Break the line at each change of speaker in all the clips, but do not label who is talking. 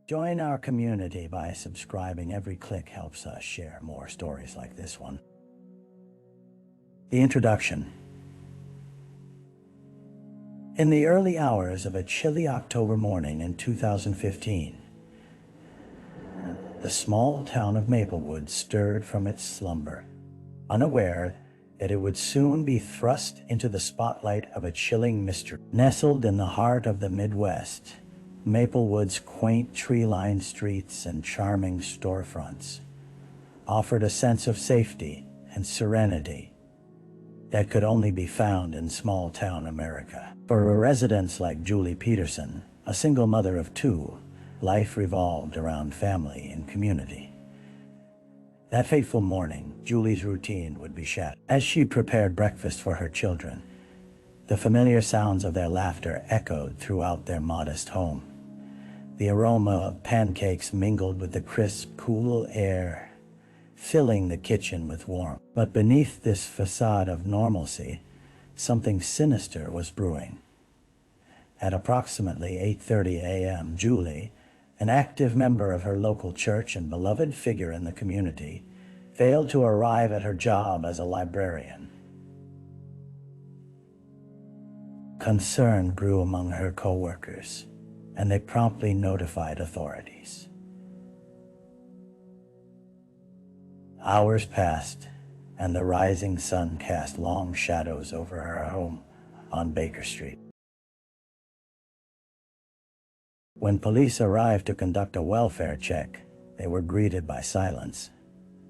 Join our community by subscribing. Every click helps us share more stories like this one. The introduction. In the early hours of a chilly October morning in 2015, the small town of Maplewood stirred from its slumber, unaware that it would soon be thrust into the spotlight of a chilling mystery. Nestled in the heart of the Midwest, Maplewood's quaint tree-lined streets and charming storefronts offered a sense of safety and serenity that could only be found in small-town America. For residents like Julie Peterson, a single mother of two, life revolved around family and community. That fateful morning, Julie's routine would be shattered. As she prepared breakfast for her children, the familiar sounds of their laughter echoed throughout their modest home. The aroma of pancakes mingled with the crisp, cool air, filling the kitchen with warmth. But beneath this facade of normalcy, something sinister was brewing. At approximately 8:30 a.m., Julie, an active member of her local church and beloved figure in the community, failed to arrive at her job as a librarian. Concern grew among her co-workers, and they promptly notified authorities. Hours passed, and the rising sun cast long shadows over her home on Baker Street. When police arrived to conduct a welfare check, they were greeted by silence.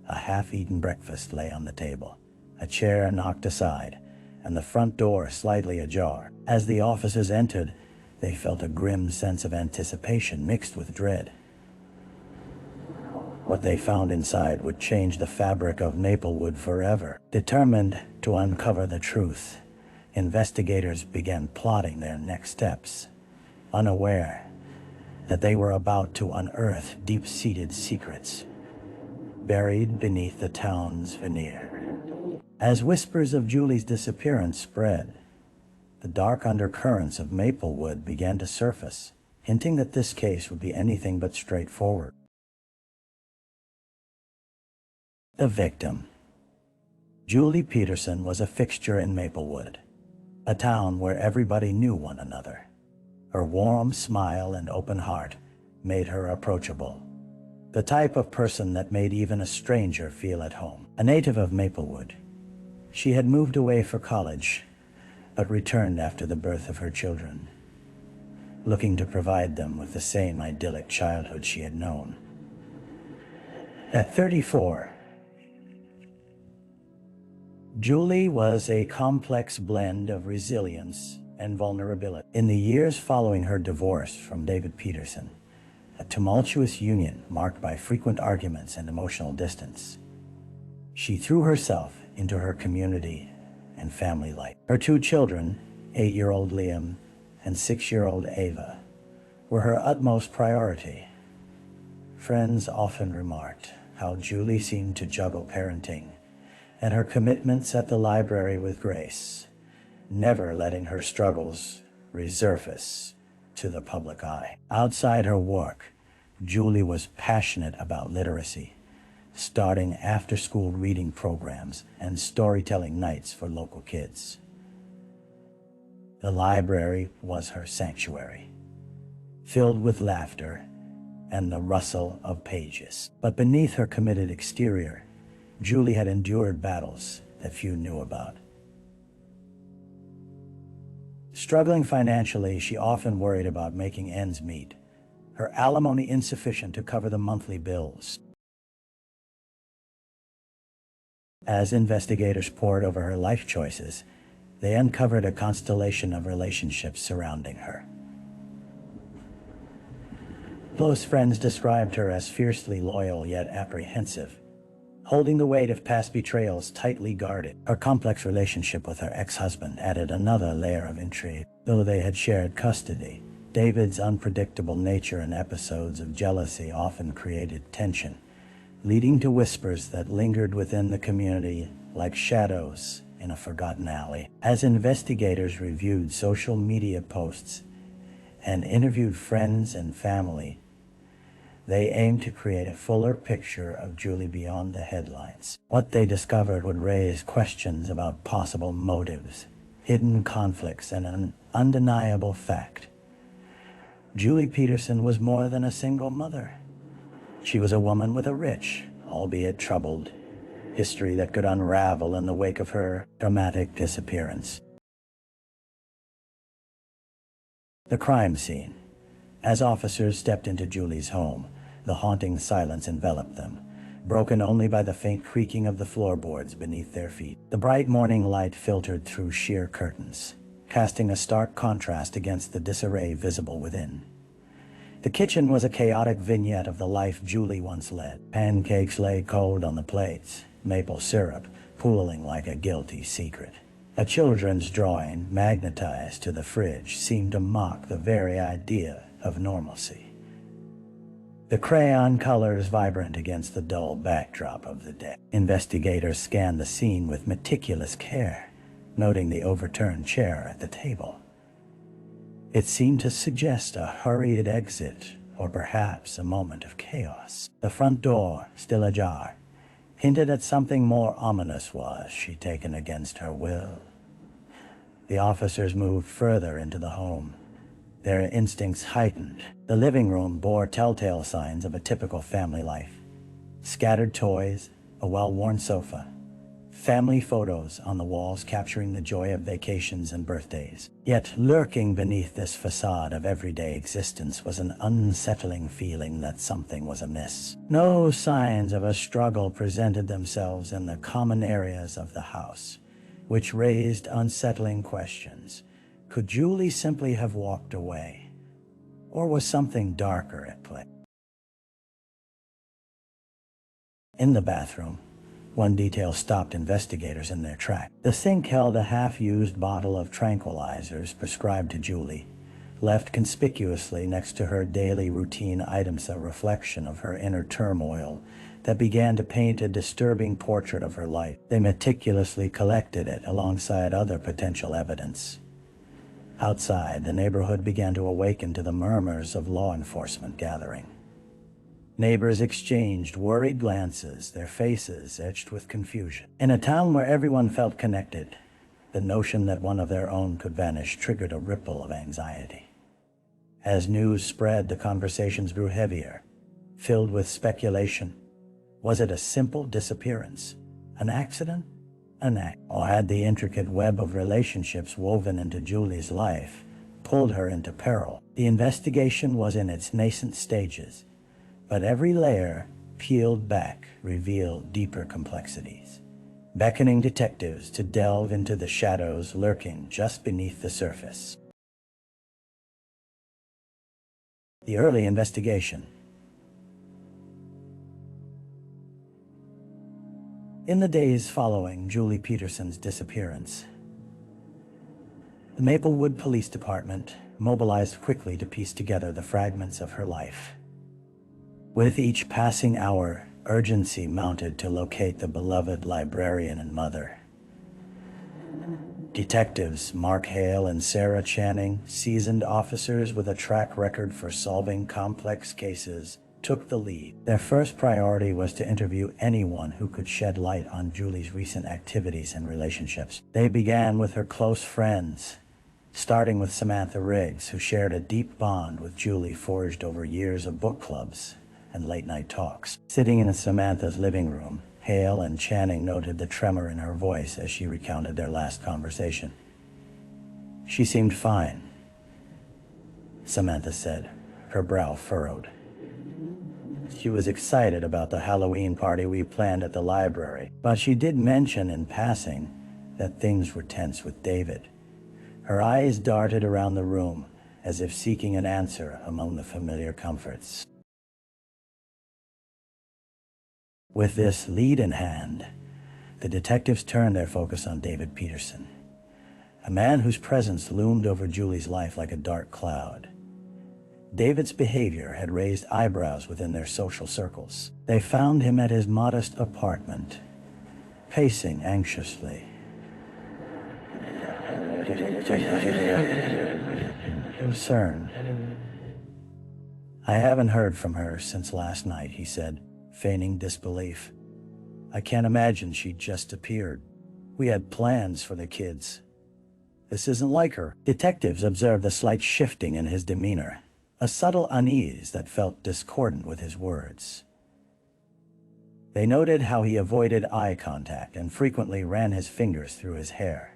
A half-eaten breakfast lay on the table, a chair knocked aside, and the front door slightly ajar. As the officers entered, they felt a grim sense of anticipation mixed with dread. What they found inside would change the fabric of Maplewood forever. Determined to uncover the truth, investigators began plotting their next steps, unaware that they were about to unearth deep-seated secrets buried beneath the town's veneer. As whispers of Julie's disappearance spread, the dark undercurrents of Maplewood began to surface, hinting that this case would be anything but straightforward. The victim. Julie Peterson was a fixture in Maplewood, a town where everybody knew one another. Her warm smile and open heart made her approachable, the type of person that made even a stranger feel at home. A native of Maplewood, she had moved away for college, but returned after the birth of her children, looking to provide them with the same idyllic childhood she had known. At 34, Julie was a complex blend of resilience and vulnerability. In the years following her divorce from David Peterson, a tumultuous union marked by frequent arguments and emotional distance, she threw herself into her community and family life. Her two children, 8-year-old Liam and 6-year-old Ava, were her utmost priority. Friends often remarked how Julie seemed to juggle parenting and her commitments at the library with grace, never letting her struggles resurface to the public eye. Outside her work, Julie was passionate about literacy, starting after-school reading programs and storytelling nights for local kids. The library was her sanctuary, filled with laughter and the rustle of pages. But beneath her committed exterior, Julie had endured battles that few knew about. Struggling financially, she often worried about making ends meet, her alimony insufficient to cover the monthly bills. As investigators pored over her life choices, they uncovered a constellation of relationships surrounding her. Close friends described her as fiercely loyal yet apprehensive, holding the weight of past betrayals tightly guarded. Her complex relationship with her ex-husband added another layer of intrigue. Though they had shared custody, David's unpredictable nature and episodes of jealousy often created tension, leading to whispers that lingered within the community like shadows in a forgotten alley. As investigators reviewed social media posts and interviewed friends and family, They aimed to create a fuller picture of Julie beyond the headlines. What they discovered would raise questions about possible motives, hidden conflicts, and an undeniable fact. Julie Peterson was more than a single mother. She was a woman with a rich, albeit troubled, history that could unravel in the wake of her dramatic disappearance. The crime scene. As officers stepped into Julie's home, the haunting silence enveloped them, broken only by the faint creaking of the floorboards beneath their feet. The bright morning light filtered through sheer curtains, casting a stark contrast against the disarray visible within. The kitchen was a chaotic vignette of the life Julie once led. Pancakes lay cold on the plates, maple syrup pooling like a guilty secret. A children's drawing, magnetized to the fridge, seemed to mock the very idea of normalcy. The crayon colors vibrant against the dull backdrop of the day. Investigators scanned the scene with meticulous care, noting the overturned chair at the table. It seemed to suggest a hurried exit, or perhaps a moment of chaos. The front door, still ajar, hinted at something more ominous. Was she taken against her will? The officers moved further into the home, their instincts heightened. The living room bore telltale signs of a typical family life. Scattered toys, a well-worn sofa, family photos on the walls capturing the joy of vacations and birthdays. Yet lurking beneath this facade of everyday existence was an unsettling feeling that something was amiss. No signs of a struggle presented themselves in the common areas of the house, which raised unsettling questions. Could Julie simply have walked away? Or was something darker at play? In the bathroom, one detail stopped investigators in their tracks. The sink held a half-used bottle of tranquilizers prescribed to Julie, left conspicuously next to her daily routine items, a reflection of her inner turmoil that began to paint a disturbing portrait of her life. They meticulously collected it alongside other potential evidence. Outside, the neighborhood began to awaken to the murmurs of law enforcement gathering. Neighbors exchanged worried glances, their faces etched with confusion. In a town where everyone felt connected, the notion that one of their own could vanish triggered a ripple of anxiety. As news spread, the conversations grew heavier, filled with speculation. Was it a simple disappearance? An accident? Or had the intricate web of relationships woven into Julie's life pulled her into peril? The investigation was in its nascent stages, but every layer peeled back revealed deeper complexities, beckoning detectives to delve into the shadows lurking just beneath the surface. The early investigation. In the days following Julie Peterson's disappearance, the Maplewood Police Department mobilized quickly to piece together the fragments of her life. With each passing hour, urgency mounted to locate the beloved librarian and mother. Detectives Mark Hale and Sarah Channing, seasoned officers with a track record for solving complex cases, took the lead. Their first priority was to interview anyone who could shed light on Julie's recent activities and relationships. They began with her close friends, starting with Samantha Riggs, who shared a deep bond with Julie forged over years of book clubs and late-night talks. Sitting in Samantha's living room, Hale and Channing noted the tremor in her voice as she recounted their last conversation. "She seemed fine," Samantha said, her brow furrowed. "She was excited about the Halloween party we planned at the library, but she did mention in passing that things were tense with David." Her eyes darted around the room as if seeking an answer among the familiar comforts. With this lead in hand, the detectives turned their focus on David Peterson, a man whose presence loomed over Julie's life like a dark cloud. David's behavior had raised eyebrows within their social circles. They found him at his modest apartment, pacing anxiously. Concerned. "I haven't heard from her since last night," he said, feigning disbelief. "I can't imagine she just appeared. We had plans for the kids. This isn't like her." Detectives observed a slight shifting in his demeanor, a subtle unease that felt discordant with his words. They noted how he avoided eye contact and frequently ran his fingers through his hair,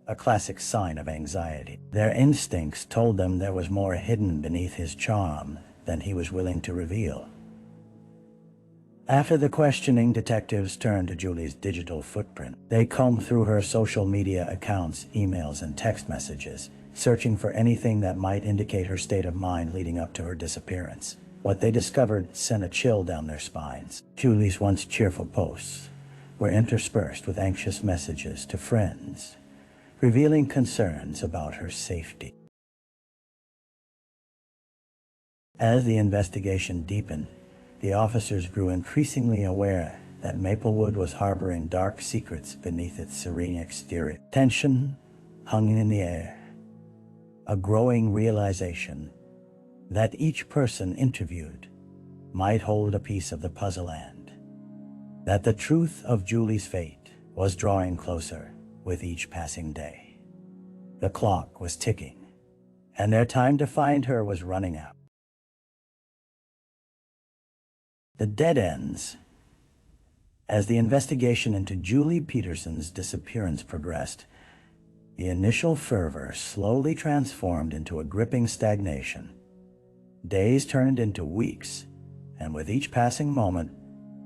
a classic sign of anxiety. Their instincts told them there was more hidden beneath his charm than he was willing to reveal. After the questioning, detectives turned to Julie's digital footprint. They combed through her social media accounts, emails, and text messages, searching for anything that might indicate her state of mind leading up to her disappearance. What they discovered sent a chill down their spines. Julie's once cheerful posts were interspersed with anxious messages to friends, revealing concerns about her safety. As the investigation deepened, the officers grew increasingly aware that Maplewood was harboring dark secrets beneath its serene exterior. Tension hung in the air, a growing realization that each person interviewed might hold a piece of the puzzle and that the truth of Julie's fate was drawing closer with each passing day. The clock was ticking, and their time to find her was running out. The dead ends. As the investigation into Julie Peterson's disappearance progressed, the initial fervor slowly transformed into a gripping stagnation. Days turned into weeks, and with each passing moment,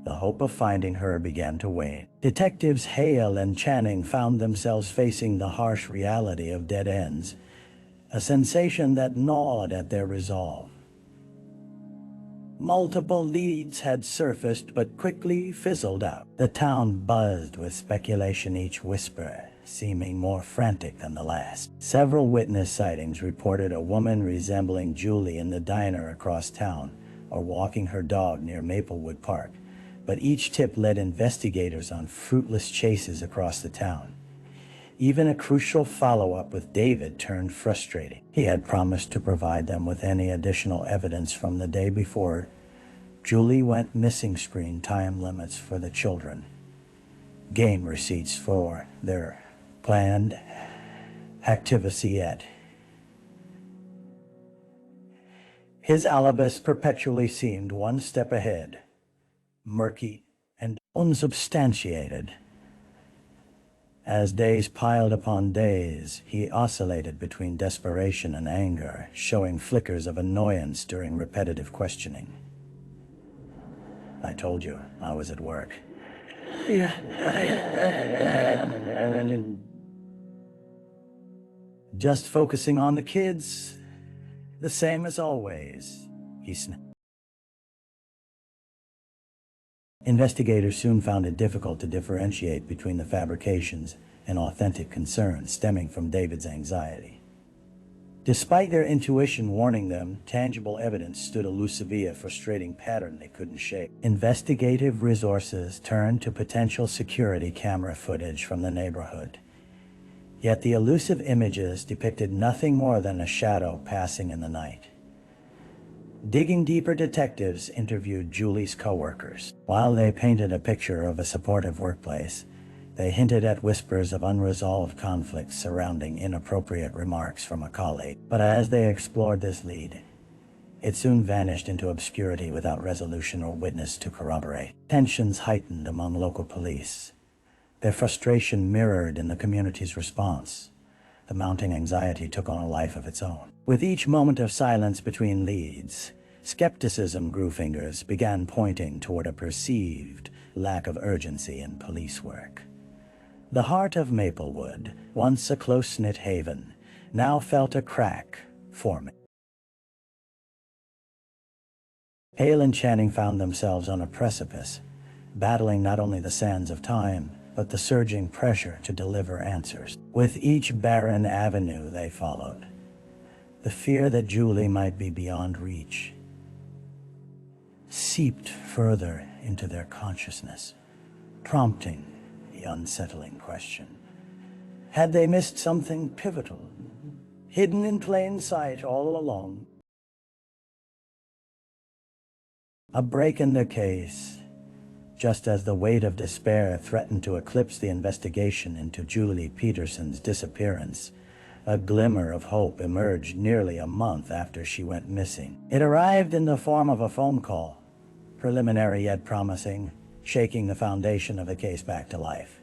the hope of finding her began to wane. Detectives Hale and Channing found themselves facing the harsh reality of dead ends, a sensation that gnawed at their resolve. Multiple leads had surfaced but quickly fizzled out. The town buzzed with speculation, each whisper seeming more frantic than the last. Several witness sightings reported a woman resembling Julie in the diner across town or walking her dog near Maplewood Park, but each tip led investigators on fruitless chases across the town. Even a crucial follow-up with David turned frustrating. He had promised to provide them with any additional evidence from the day before Julie went missing. Screen time limits for the children, game receipts for their planned activity at his alibis perpetually seemed one step ahead, murky and unsubstantiated. As days piled upon days, he oscillated between desperation and anger, showing flickers of annoyance during repetitive questioning. "I told you I was at work." "Just focusing on the kids, the same as always," he snapped. Investigators soon found it difficult to differentiate between the fabrications and authentic concerns stemming from David's anxiety. Despite their intuition warning them, tangible evidence stood elusive, a frustrating pattern they couldn't shake. Investigative resources turned to potential security camera footage from the neighborhood. Yet the elusive images depicted nothing more than a shadow passing in the night. Digging deeper, detectives interviewed Julie's coworkers. While they painted a picture of a supportive workplace, they hinted at whispers of unresolved conflicts surrounding inappropriate remarks from a colleague. But as they explored this lead, it soon vanished into obscurity without resolution or witness to corroborate. Tensions heightened among local police, their frustration mirrored in the community's response. The mounting anxiety took on a life of its own. With each moment of silence between leads, skepticism grew. Fingers began pointing toward a perceived lack of urgency in police work. The heart of Maplewood, once a close-knit haven, now felt a crack forming. Hale and Channing found themselves on a precipice, battling not only the sands of time, but the surging pressure to deliver answers. With each barren avenue they followed, the fear that Julie might be beyond reach seeped further into their consciousness, prompting the unsettling question: had they missed something pivotal, hidden in plain sight all along? A break in the case. Just as the weight of despair threatened to eclipse the investigation into Julie Peterson's disappearance, a glimmer of hope emerged nearly a month after she went missing. It arrived in the form of a phone call, preliminary yet promising, shaking the foundation of the case back to life.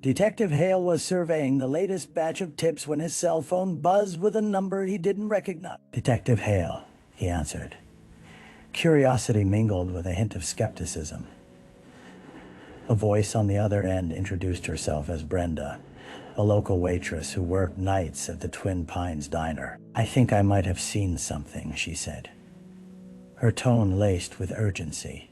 Detective Hale was surveying the latest batch of tips when his cell phone buzzed with a number he didn't recognize. "Detective Hale," he answered. Curiosity mingled with a hint of skepticism. A voice on the other end introduced herself as Brenda, a local waitress who worked nights at the Twin Pines diner. "I think I might have seen something," she said, her tone laced with urgency.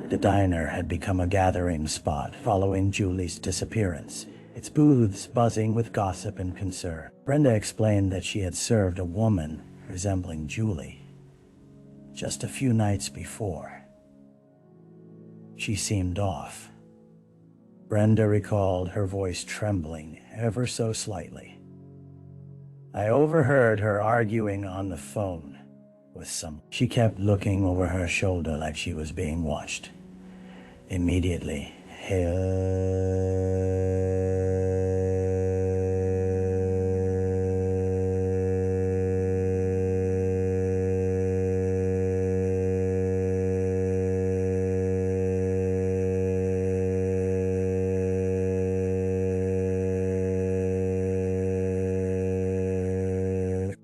The diner had become a gathering spot following Julie's disappearance, its booths buzzing with gossip and concern. Brenda explained that she had served a woman resembling Julie just a few nights before. She seemed off. Brenda recalled, her voice trembling ever so slightly. "I overheard her arguing on the phone with someone. She kept looking over her shoulder like she was being watched." Immediately,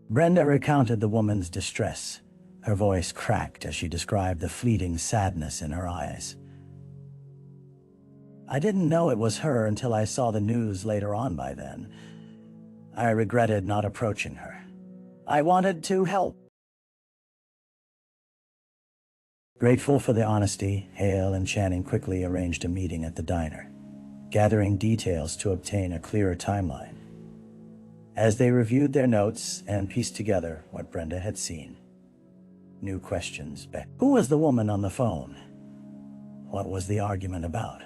Brenda recounted the woman's distress. Her voice cracked as she described the fleeting sadness in her eyes. "I didn't know it was her until I saw the news later on by then. I regretted not approaching her. I wanted to help." Grateful for the honesty, Hale and Channing quickly arranged a meeting at the diner, gathering details to obtain a clearer timeline. As they reviewed their notes and pieced together what Brenda had seen, new questions began. Who was the woman on the phone? What was the argument about?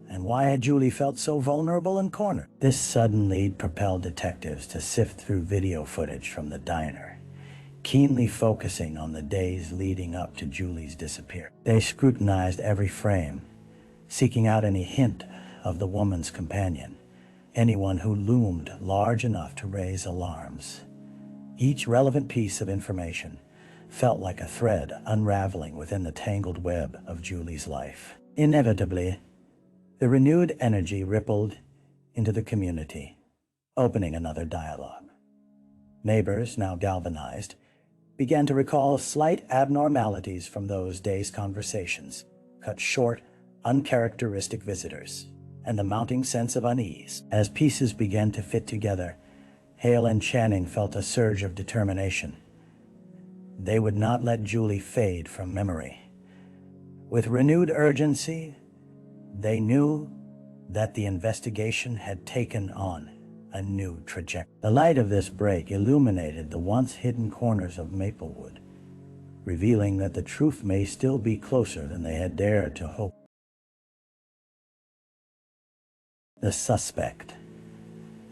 And why had Julie felt so vulnerable and cornered? This sudden lead propelled detectives to sift through video footage from the diner, keenly focusing on the days leading up to Julie's disappearance. They scrutinized every frame, seeking out any hint of the woman's companion, anyone who loomed large enough to raise alarms. Each relevant piece of information felt like a thread unraveling within the tangled web of Julie's life. Inevitably, the renewed energy rippled into the community, opening another dialogue. Neighbors, now galvanized, began to recall slight abnormalities from those days' conversations, cut short, uncharacteristic visitors, and the mounting sense of unease. As pieces began to fit together, Hale and Channing felt a surge of determination. They would not let Julie fade from memory. With renewed urgency, they knew that the investigation had taken on a new trajectory. The light of this break illuminated the once hidden corners of Maplewood, revealing that the truth may still be closer than they had dared to hope. The suspect.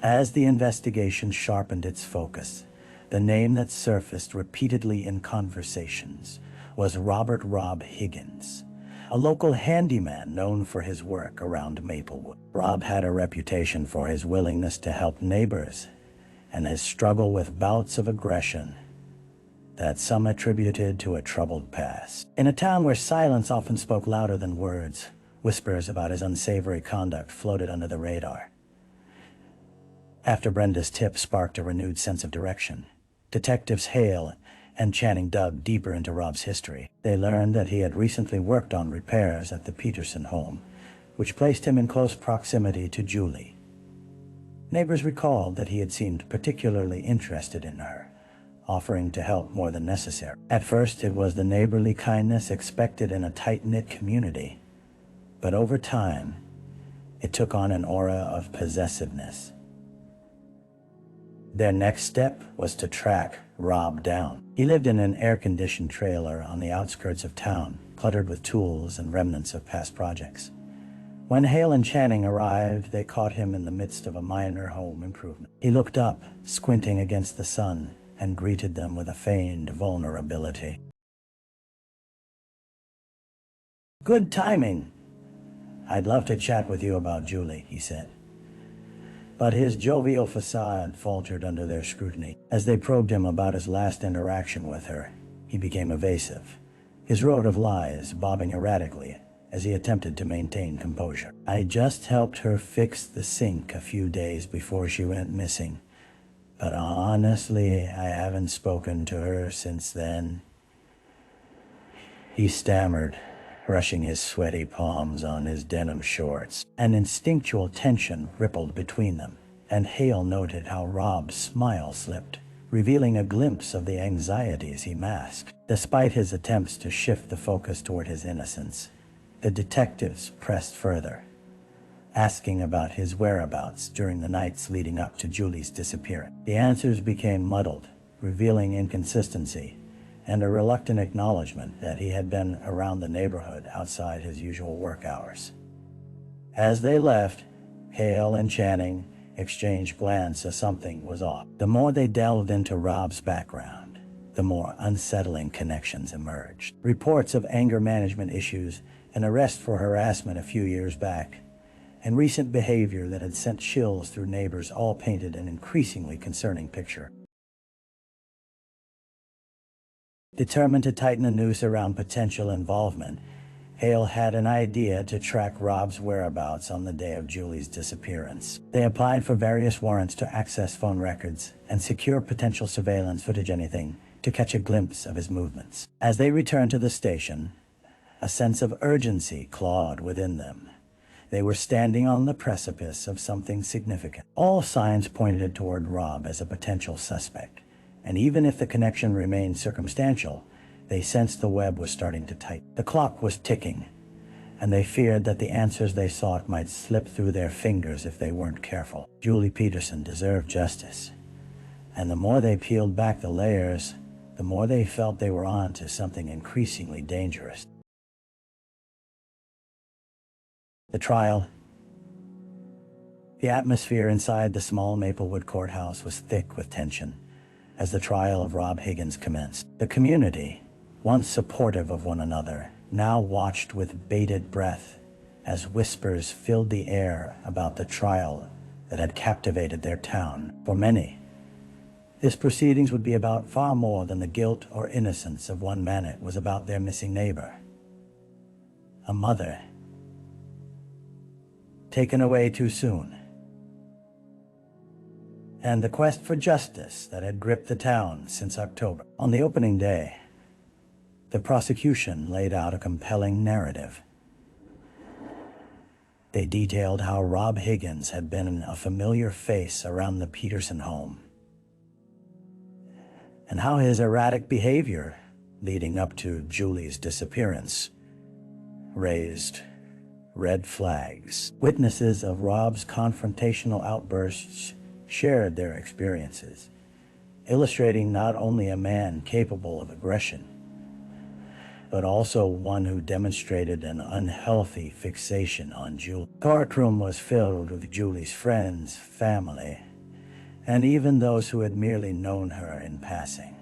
As the investigation sharpened its focus, the name that surfaced repeatedly in conversations was Robert "Rob" Higgins, a local handyman known for his work around Maplewood. Rob had a reputation for his willingness to help neighbors and his struggle with bouts of aggression that some attributed to a troubled past. In a town where silence often spoke louder than words, whispers about his unsavory conduct floated under the radar. After Brenda's tip sparked a renewed sense of direction, detectives Hale and Channing dug deeper into Rob's history. They learned that he had recently worked on repairs at the Peterson home, which placed him in close proximity to Julie. Neighbors recalled that he had seemed particularly interested in her, offering to help more than necessary. At first, it was the neighborly kindness expected in a tight-knit community, but over time, it took on an aura of possessiveness. Their next step was to track Rob down. He lived in an air-conditioned trailer on the outskirts of town, cluttered with tools and remnants of past projects. When Hale and Channing arrived, they caught him in the midst of a minor home improvement. He looked up, squinting against the sun, and greeted them with a feigned vulnerability. "Good timing. I'd love to chat with you about Julie," he said. But his jovial facade faltered under their scrutiny. As they probed him about his last interaction with her, he became evasive, his road of lies bobbing erratically as he attempted to maintain composure. "I just helped her fix the sink a few days before she went missing, but honestly, I haven't spoken to her since then," he stammered, brushing his sweaty palms on his denim shorts. An instinctual tension rippled between them, and Hale noted how Rob's smile slipped, revealing a glimpse of the anxieties he masked. Despite his attempts to shift the focus toward his innocence, the detectives pressed further, asking about his whereabouts during the nights leading up to Julie's disappearance. The answers became muddled, revealing inconsistency and a reluctant acknowledgement that he had been around the neighborhood outside his usual work hours. As they left, Hale and Channing exchanged glances as something was off. The more they delved into Rob's background, the more unsettling connections emerged. Reports of anger management issues, an arrest for harassment a few years back, and recent behavior that had sent chills through neighbors all painted an increasingly concerning picture. Determined to tighten the noose around potential involvement, Hale had an idea to track Rob's whereabouts on the day of Julie's disappearance. They applied for various warrants to access phone records and secure potential surveillance footage, anything to catch a glimpse of his movements. As they returned to the station, a sense of urgency clawed within them. They were standing on the precipice of something significant. All signs pointed toward Rob as a potential suspect, and even if the connection remained circumstantial, they sensed the web was starting to tighten. The clock was ticking, and they feared that the answers they sought might slip through their fingers if they weren't careful. Julie Peterson deserved justice, and the more they peeled back the layers, the more they felt they were on to something increasingly dangerous. The trial. The atmosphere inside the small Maplewood courthouse was thick with tension as the trial of Rob Higgins commenced. The community, once supportive of one another, now watched with bated breath as whispers filled the air about the trial that had captivated their town. For many, this proceedings would be about far more than the guilt or innocence of one man. It was about their missing neighbor, a mother, taken away too soon, and the quest for justice that had gripped the town since October. On the opening day, the prosecution laid out a compelling narrative. They detailed how Rob Higgins had been a familiar face around the Peterson home, and how his erratic behavior leading up to Julie's disappearance raised red flags. Witnesses of Rob's confrontational outbursts shared their experiences, illustrating not only a man capable of aggression, but also one who demonstrated an unhealthy fixation on Julie. The courtroom was filled with Julie's friends, family, and even those who had merely known her in passing.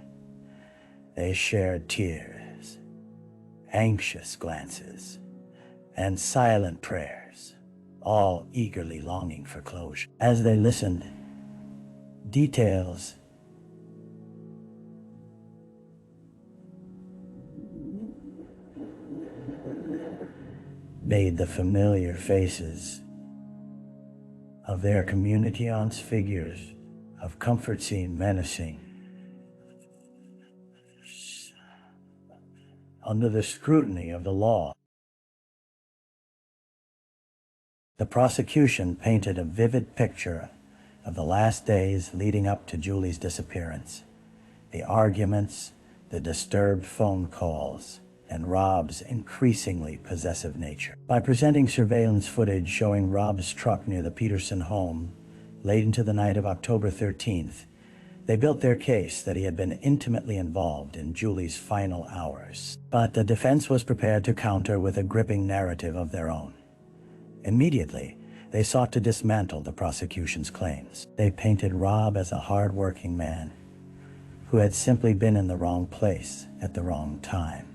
They shared tears, anxious glances, and silent prayers, all eagerly longing for closure. As they listened, details made the familiar faces of their community aunts figures of comfort seemed menacing. Under the scrutiny of the law, the prosecution painted a vivid picture of the last days leading up to Julie's disappearance, the arguments, the disturbed phone calls, and Rob's increasingly possessive nature. By presenting surveillance footage showing Rob's truck near the Peterson home late into the night of October 13th, they built their case that he had been intimately involved in Julie's final hours. But the defense was prepared to counter with a gripping narrative of their own. Immediately, they sought to dismantle the prosecution's claims. They painted Rob as a hard-working man who had simply been in the wrong place at the wrong time,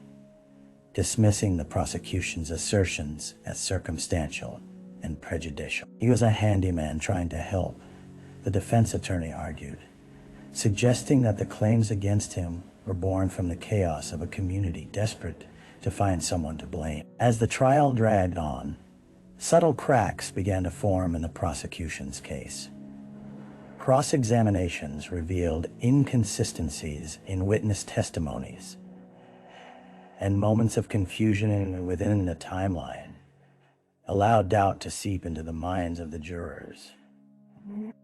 dismissing the prosecution's assertions as circumstantial and prejudicial. He was a handyman trying to help, the defense attorney argued, suggesting that the claims against him were born from the chaos of a community desperate to find someone to blame. As the trial dragged on, subtle cracks began to form in the prosecution's case. Cross-examinations revealed inconsistencies in witness testimonies, and moments of confusion within the timeline allowed doubt to seep into the minds of the jurors.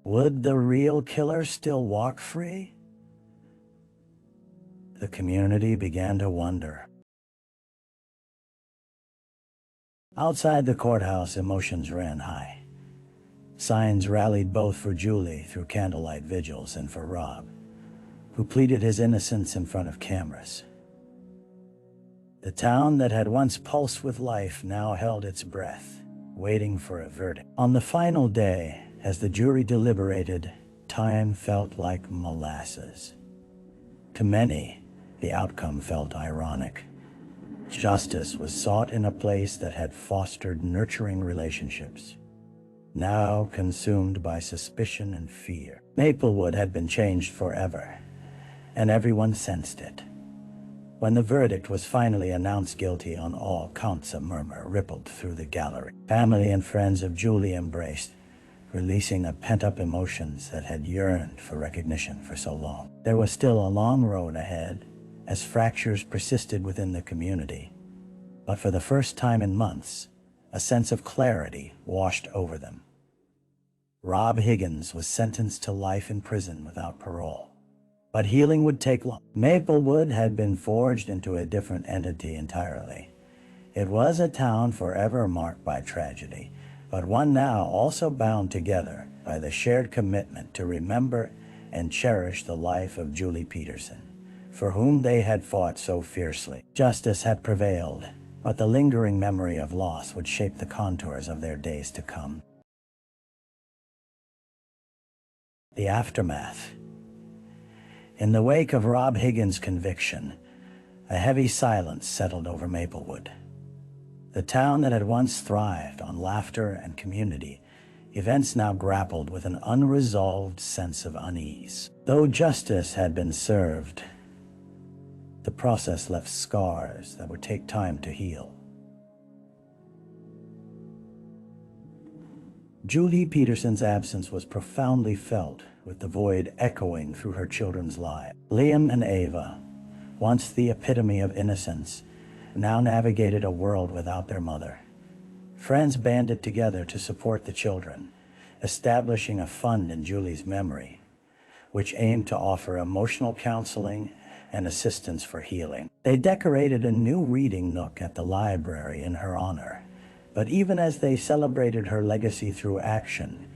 Would the real killer still walk free? The community began to wonder. Outside the courthouse, emotions ran high. Signs rallied both for Julie through candlelight vigils and for Rob, who pleaded his innocence in front of cameras. The town that had once pulsed with life now held its breath, waiting for a verdict. On the final day, as the jury deliberated, time felt like molasses. To many, the outcome felt ironic. Justice was sought in a place that had fostered nurturing relationships, now consumed by suspicion and fear. Maplewood had been changed forever, and everyone sensed it. When the verdict was finally announced guilty on all counts, a murmur rippled through the gallery. Family and friends of Julie embraced, releasing the pent-up emotions that had yearned for recognition for so long. There was still a long road ahead, as fractures persisted within the community. But for the first time in months, a sense of clarity washed over them. Rob Higgins was sentenced to life in prison without parole. But healing would take long. Maplewood had been forged into a different entity entirely. It was a town forever marked by tragedy, but one now also bound together by the shared commitment to remember and cherish the life of Julie Peterson, for whom they had fought so fiercely. Justice had prevailed, but the lingering memory of loss would shape the contours of their days to come. The aftermath. In the wake of Rob Higgins' conviction, a heavy silence settled over Maplewood. The town that had once thrived on laughter and community, events now grappled with an unresolved sense of unease. Though justice had been served, the process left scars that would take time to heal. Julie Peterson's absence was profoundly felt, with the void echoing through her children's lives. Liam and Ava, once the epitome of innocence, now navigated a world without their mother. Friends banded together to support the children, establishing a fund in Julie's memory, which aimed to offer emotional counseling and assistance for healing. They decorated a new reading nook at the library in her honor, but even as they celebrated her legacy through action,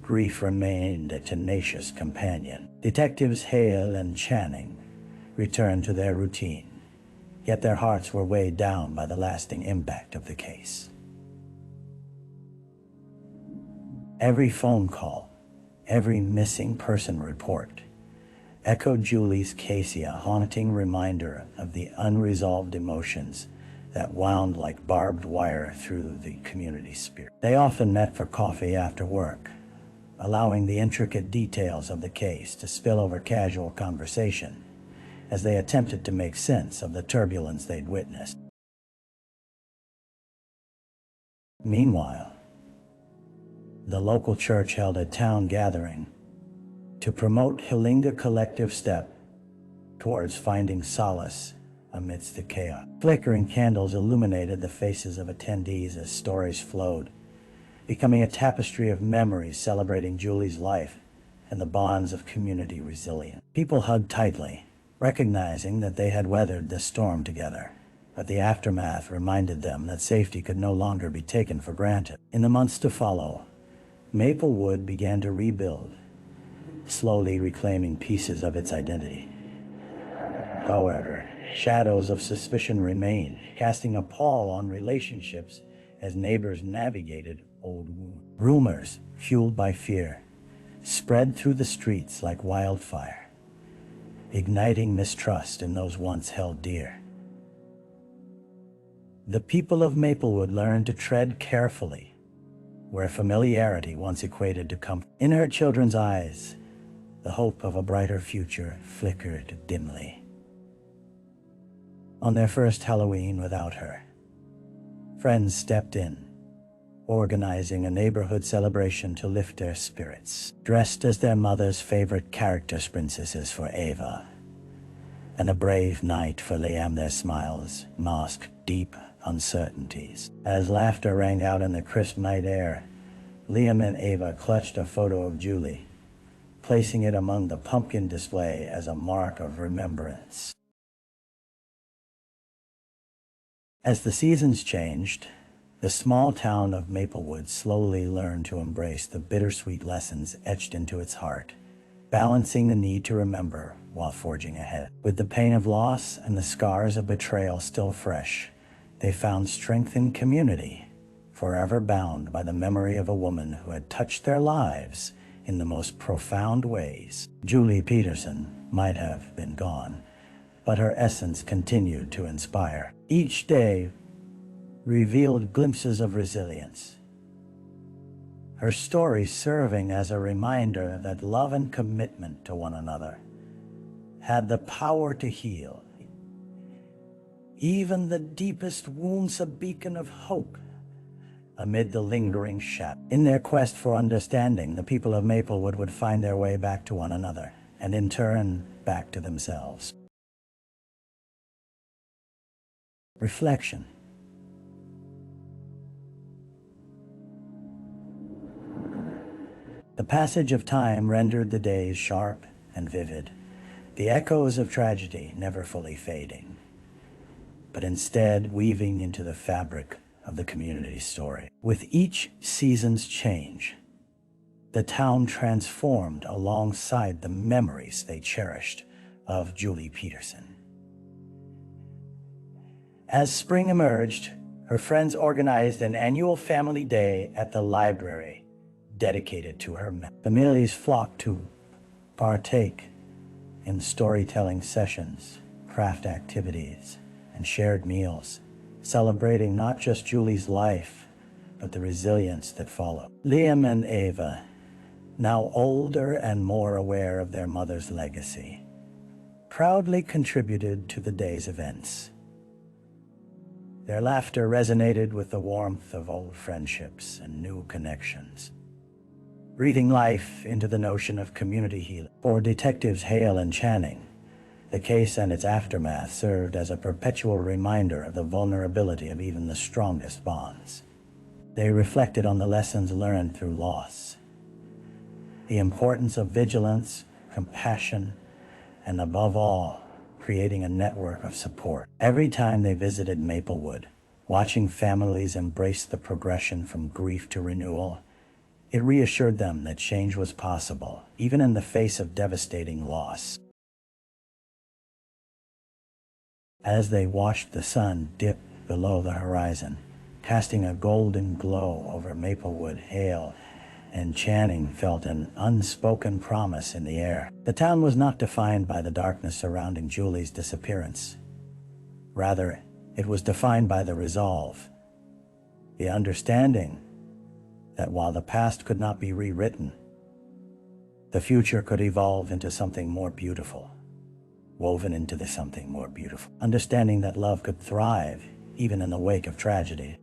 grief remained a tenacious companion. Detectives Hale and Channing returned to their routine, yet their hearts were weighed down by the lasting impact of the case. Every phone call, every missing person report, echoed Julie's case, a haunting reminder of the unresolved emotions that wound like barbed wire through the community spirit. They often met for coffee after work, allowing the intricate details of the case to spill over casual conversation as they attempted to make sense of the turbulence they'd witnessed. Meanwhile, the local church held a town gathering to promote Hilinga collective step towards finding solace amidst the chaos. Flickering candles illuminated the faces of attendees as stories flowed, becoming a tapestry of memories celebrating Julie's life and the bonds of community resilience. People hugged tightly, recognizing that they had weathered the storm together, but the aftermath reminded them that safety could no longer be taken for granted. In the months to follow, Maplewood began to rebuild, slowly reclaiming pieces of its identity. However, shadows of suspicion remained, casting a pall on relationships as neighbors navigated old wounds. Rumors, fueled by fear, spread through the streets like wildfire, igniting mistrust in those once held dear. The people of Maplewood learned to tread carefully, where familiarity once equated to comfort. In her children's eyes, the hope of a brighter future flickered dimly. On their first Halloween without her, friends stepped in, organizing a neighborhood celebration to lift their spirits. Dressed as their mother's favorite characters, princesses for Ava, and a brave knight for Liam, their smiles masked deep uncertainties. As laughter rang out in the crisp night air, Liam and Ava clutched a photo of Julie, placing it among the pumpkin display as a mark of remembrance. As the seasons changed, the small town of Maplewood slowly learned to embrace the bittersweet lessons etched into its heart, balancing the need to remember while forging ahead. With the pain of loss and the scars of betrayal still fresh, they found strength in community, forever bound by the memory of a woman who had touched their lives in the most profound ways. Julie Peterson might have been gone, but her essence continued to inspire. Each day revealed glimpses of resilience, her story serving as a reminder that love and commitment to one another had the power to heal even the deepest wounds, a beacon of hope amid the lingering shadows. In their quest for understanding, the people of Maplewood would find their way back to one another, and in turn, back to themselves. Reflection. The passage of time rendered the days sharp and vivid, the echoes of tragedy never fully fading, but instead weaving into the fabric of the community story. With each season's change, the town transformed alongside the memories they cherished of Julie Peterson. As spring emerged, her friends organized an annual family day at the library dedicated to her memory. Families flocked to partake in storytelling sessions, craft activities, and shared meals, celebrating not just Julie's life, but the resilience that followed. Liam and Ava, now older and more aware of their mother's legacy, proudly contributed to the day's events. Their laughter resonated with the warmth of old friendships and new connections, breathing life into the notion of community healing. For detectives Hale and Channing, the case and its aftermath served as a perpetual reminder of the vulnerability of even the strongest bonds. They reflected on the lessons learned through loss, the importance of vigilance, compassion, and above all, creating a network of support. Every time they visited Maplewood, watching families embrace the progression from grief to renewal, it reassured them that change was possible, even in the face of devastating loss. As they watched the sun dip below the horizon, casting a golden glow over Maplewood, Hale and Channing felt an unspoken promise in the air. The town was not defined by the darkness surrounding Julie's disappearance. Rather, it was defined by the resolve, the understanding that while the past could not be rewritten, the future could evolve into something more beautiful, woven into something more beautiful. Understanding that love could thrive even in the wake of tragedy.